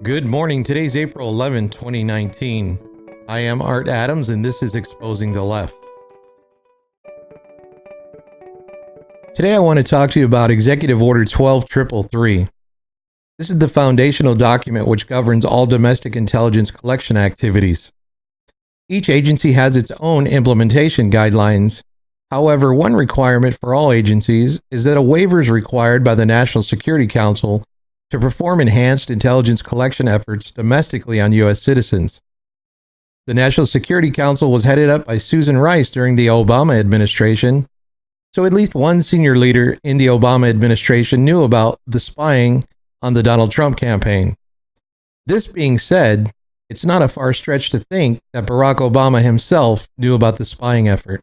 Good morning. Today's April 11, 2019. I am Art Adams, and this is Exposing the Left. Today I want to talk to you about Executive Order 12333. This is the foundational document which governs all domestic intelligence collection activities. Each agency has its own implementation guidelines. However, one requirement for all agencies is that a waiver is required by the National Security Council to perform enhanced intelligence collection efforts domestically on U.S. citizens. The National Security Council was headed up by Susan Rice during the Obama administration, so at least one senior leader in the Obama administration knew about the spying on the Donald Trump campaign. This being said, it's not a far stretch to think that Barack Obama himself knew about the spying effort.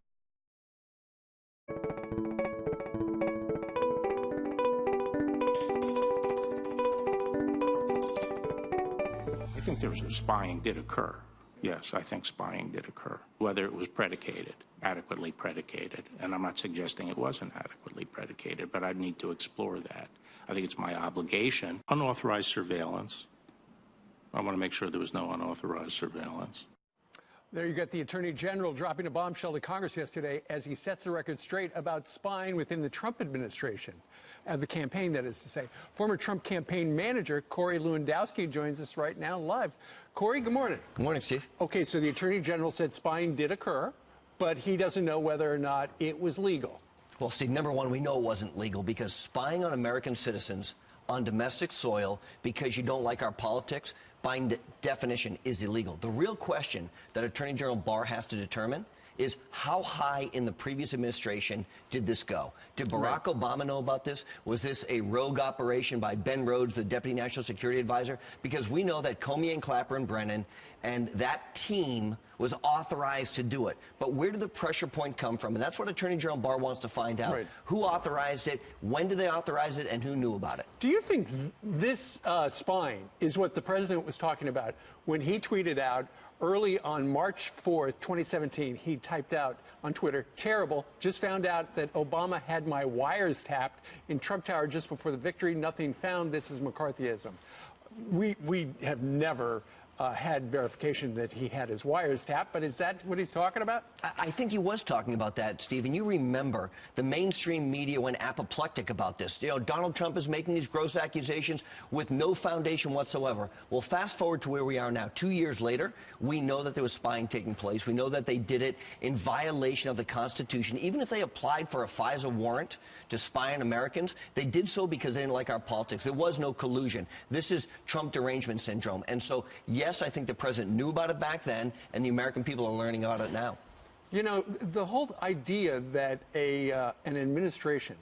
I think there was spying did occur. Yes, I think spying did occur. Whether it was predicated, adequately predicated, and I'm not suggesting it wasn't adequately predicated, but I'd need to explore that. I think it's my obligation. Unauthorized surveillance. I want to make sure there was no unauthorized surveillance. There you got the Attorney General dropping a bombshell to Congress yesterday as he sets the record straight about spying within the Trump administration, the campaign, that is to say. Former Trump campaign manager Corey Lewandowski joins us right now live. Corey, good morning. Good morning, Steve. Okay, so the Attorney General said spying did occur, but he doesn't know whether or not it was legal. Well, Steve, number one, we know it wasn't legal because spying on American citizens on domestic soil because you don't like our politics, by definition, is illegal. The real question that Attorney General Barr has to determine is how high in the previous administration did this go? Did Barack Obama know about this? Was this a rogue operation by Ben Rhodes, the Deputy National Security Advisor? Because we know that Comey and Clapper and Brennan and that team was authorized to do it. But where did the pressure point come from? And that's what Attorney General Barr wants to find out. Right. Who authorized it? When did they authorize it? And who knew about it? Do you think this spying is what the president was talking about when he tweeted out early on March 4th, 2017, he typed out on Twitter, "Terrible, just found out that Obama had my wires tapped in Trump Tower just before the victory. Nothing found. This is McCarthyism." We have never had verification that he had his wires tapped, but is that what he's talking about? I think he was talking about that, Steve. And you remember the mainstream media went apoplectic about this. You know, Donald Trump is making these gross accusations with no foundation whatsoever. Well, fast forward to where we are now. 2 years later, we know that there was spying taking place. We know that they did it in violation of the Constitution. Even if they applied for a FISA warrant to spy on Americans, they did so because they didn't like our politics. There was no collusion. This is Trump derangement syndrome. And so, yes, I think the president knew about it back then, and the American people are learning about it now. You know, the whole idea that an administration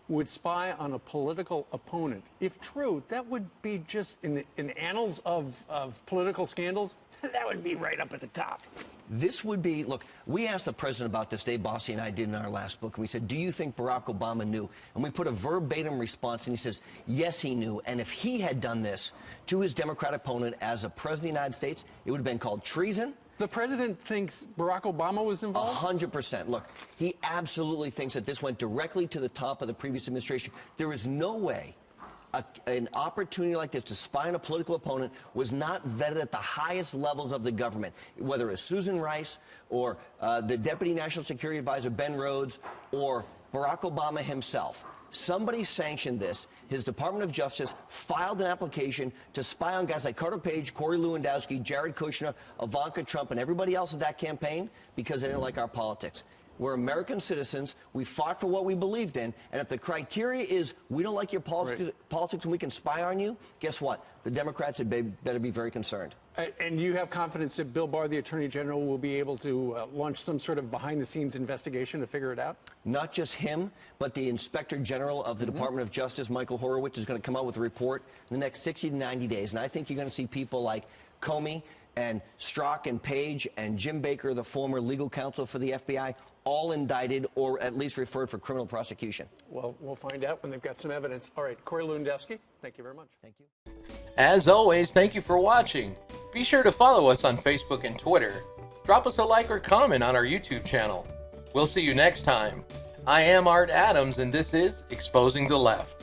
would spy on a political opponent, if true, that would be just in annals of political scandals. That would be right up at the top. This would be, look, we asked the president about this, Dave Bossie and I did in our last book, and we said, do you think Barack Obama knew? And we put a verbatim response, and he says, yes, he knew. And if he had done this to his Democratic opponent as a president of the United States, it would have been called treason. The president thinks Barack Obama was involved? 100%. Look, he absolutely thinks that this went directly to the top of the previous administration. There is no way an opportunity like this to spy on a political opponent was not vetted at the highest levels of the government, whether it's Susan Rice or the Deputy National Security Advisor Ben Rhodes or Barack Obama himself. Somebody sanctioned this. His Department of Justice filed an application to spy on guys like Carter Page, Corey Lewandowski, Jared Kushner, Ivanka Trump, and everybody else in that campaign because they didn't like our politics. We're American citizens. We fought for what we believed in. And if the criteria is we don't like your politics and we can spy on you, guess what? The Democrats had better be very concerned. And you have confidence that Bill Barr, the Attorney General, will be able to launch some sort of behind-the-scenes investigation to figure it out? Not just him, but the Inspector General of the Department of Justice, Michael Horowitz, is going to come out with a report in the next 60 to 90 days. And I think you're going to see people like Comey and Strzok and Page and Jim Baker, the former legal counsel for the FBI, all indicted or at least referred for criminal prosecution. Well, we'll find out when they've got some evidence. All right, Corey Lewandowski, thank you very much. Thank you. As always, thank you for watching. Be sure to follow us on Facebook and Twitter. Drop us a like or comment on our YouTube channel. We'll see you next time. I am Art Adams, and this is Exposing the Left.